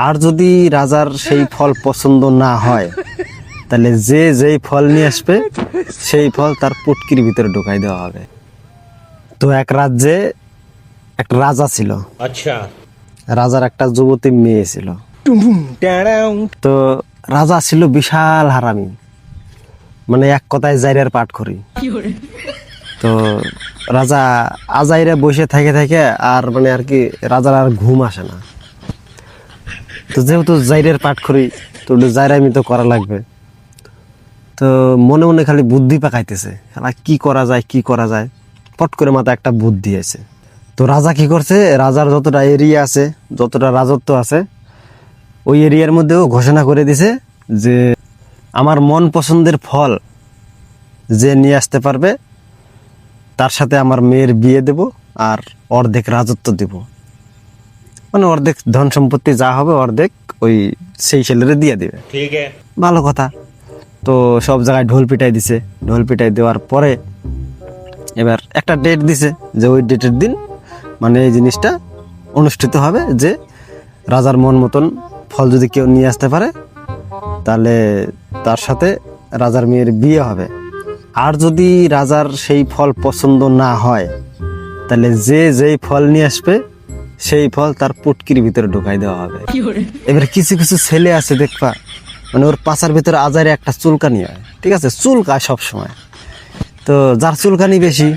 আর যদি রাজার সেই ফল পছন্দ না হয় তাহলে যে যেই ফল নিয়ে আসবে সেই ফল তার পুটকির ভিতরে ঢুকাই দেওয়া হবে। তো এক রাজ্যে একটা রাজা ছিল। আচ্ছা। রাজার একটা যুবতী মেয়ে ছিল। তো রাজা ছিল বিশাল হারামি, মানে এক কথায় জাইরের পাট করি। তো রাজা আজাইরে বসে থেকে থেকে আর মানে আর কি রাজার আর ঘুম আসে না। তো যেহেতু জাইরের পাট করি তো জাইরামি তো করা লাগবে। তো মনে মনে খালি বুদ্ধি পাকাইতেছে, কি করা যায় কি করা যায়। পট করে মাথা একটা বুদ্ধি আছে। তো রাজা কি করছে, রাজার যতটা এরিয়া আছে, যতটা রাজত্ব আছে, ওই এরিয়ার মধ্যেও ঘোষণা করে দিছে যে আমার মন পছন্দের ফল যে নিয়ে আসতে পারবে তার সাথে আমার মেয়ের বিয়ে দেব আর অর্ধেক রাজত্ব দেব, মানে অর্ধেক ধন সম্পত্তি যা হবে অর্ধেক ওই সেই ছেলেরে দিয়ে দিবে। ঠিক আছে, ভালো কথা। তো সব জায়গায় ঢোল পিটাই দিছে। ঢোল পিটাই দেওয়ার পরে এবার একটা ডেট দিছে যে ওই ডেটের দিন মানে এই জিনিসটা অনুষ্ঠিত হবে, যে রাজার মন মতন ফল যদি কেউ নিয়ে আসতে পারে তাহলে তার সাথে রাজার মেয়ের বিয়ে হবে। আর যদি রাজার সেই ফল পছন্দ না হয় তাহলে যে যেই ফল নিয়ে আসবে সেই ফল তার পুটকির ভিতরে ঢুকাই দেওয়া হবে। এবার কিছু কিছু ছেলে আছে দেখবা, মানে ওর পাছার ভিতরে আজারে একটা চুলকানি হয়, ঠিক আছে, চুলকায় সব সময়। তো যার চুলকানি বেশি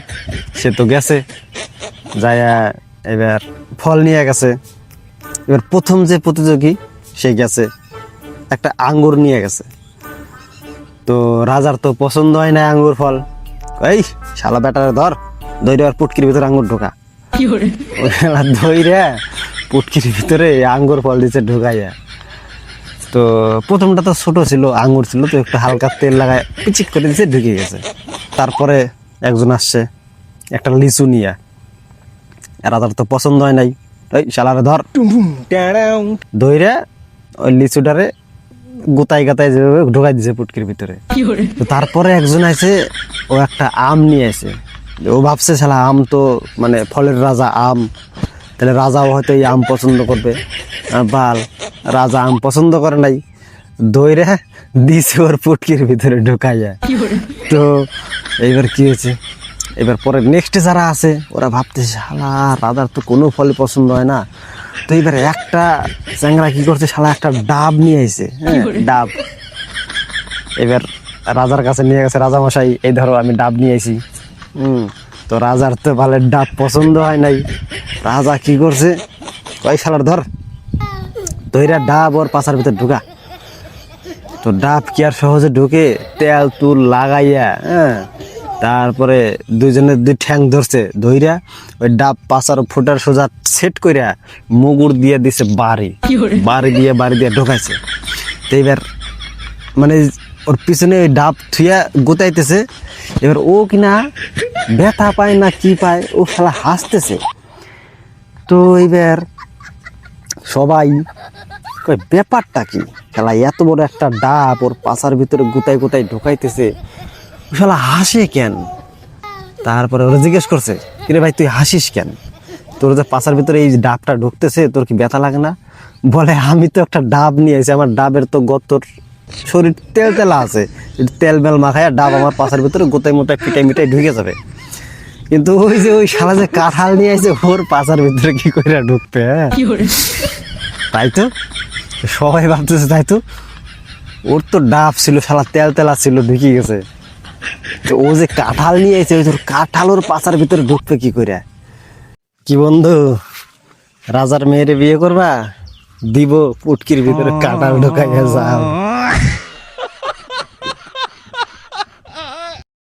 সে তো গেছে যায়, এবার ফল নিয়ে গেছে। এবার প্রথম যে প্রতিযোগী সে গেছে একটা আঙ্গুর নিয়ে গেছে। তো রাজার তো পছন্দ হয় না আঙ্গুর ফল। এই শালা বেটারে ধর, দইরে আর পুটকির ভিতরে আঙ্গুর ঢোকা। দইরে পুটকির ভিতরে আঙ্গুর ফল দিচ্ছে ঢোকাইয়া। তো প্রথমটা তো ছোট ছিল, আঙ্গুর ছিল, তো একটু হালকা তেল লাগায় পিচিক করে দিচ্ছে, ঢুকে গেছে। তারপরে একজন আসছে একটা লিচু নিয়ে, রাজার তো পছন্দ হয় নাই, ওই শালারে ধর, দইরে ওই লিচুটারে গোতায় গাতায় যেভাবে ঢোকাই দিছে পুটকির ভিতরে। তো তারপরে একজন আছে, ও একটা আম নিয়ে আসে। ও ভাবছে শালা আম তো মানে ফলের রাজা আম, তাহলে রাজাও হয়তো এই আম পছন্দ করবে। বাল, রাজা আম পছন্দ করে নাই, দইরে দিছে ওর পুটকির ভিতরে ঢুকাইয়া। তো এইবার কি হয়েছে, এবার পরে নেক্সটে যারা আছে ওরা ভাবতেছে শালা রাজার তো কোনো ফলই পছন্দ হয় না। তো এবার একটা চ্যাংরা কি করছে, শালা একটা ডাব নিয়ে আইছে। হ্যাঁ, ডাব। এবার রাজার কাছে নিয়ে গেছে, রাজা মশাই এই ধরো আমি ডাব নিয়ে আইছি। তো রাজার তো ভালো ডাব পছন্দ হয় নাই। রাজা কি করছে, ওই শালার ধর, দইরা ডাব ওর পাছার ভিতর ঢুকা। তো ডাব কি আর সহজে ঢুকে, তেল তুল লাগাইয়া, হ্যাঁ, তারপরে দুইজনের দুই ঠ্যাং ধরছে, ধইরা ওই ডাব পাছার ফুটার সোজা সেট কইরা মুগুর দিয়ে দিছে বাড়ি দিয়ে ঢোকাইছে। তো এবার মানে ওর পিছনে ওই ডাব থুইয়া গোতাইতেছে। এবার ও কিনা ব্যথা পায় না কি পায়, ও শালা হাসতেছে। তো এইবার সবাই ব্যাপারটা কি, খেলা এত বড় একটা ডাব ওর পাছার ভিতরে গোতাই গোতাই ঢোকাইতেছে, ও শালা হাসে কেন? তারপরে ওরা জিজ্ঞেস করছে, কিরে ভাই তুই হাসিস কেন, তোর যে পাছার ভিতরে এই ডাবটা ঢুকতেছে তোর কি ব্যথা লাগে না? বলে আমি তো একটা ডাব নিয়ে এসেছি, আমার ডাবের তো গতর শরীর তেল তেলা আছে, তেল মেল মাখায় ডাব আমার পাছার ভিতরে গোতাই মোটাই পিটাই মিটাই ঢুকে যাবে। কিন্তু ওই যে ওই শালা যে কাঁঠাল নিয়ে আসে ওর পাছার ভিতরে কি করে ঢুকবে? হ্যাঁ, তাই তো সবাই ভাবতেছে, তাই তো ওর তো ডাব ছিল, শালা তেল তেলা ছিল, ঢুকে গেছে। তো ও যে কাঁঠাল নিয়ে এসে ওই কাঁঠাল ওর পাছার ভিতরে ঢুকবে কি করে? কি বন্ধু, রাজার মেয়েরে বিয়ে করবা? দিব পুটকির ভিতরে কাঁঠাল ঢুকাইয়া যাও।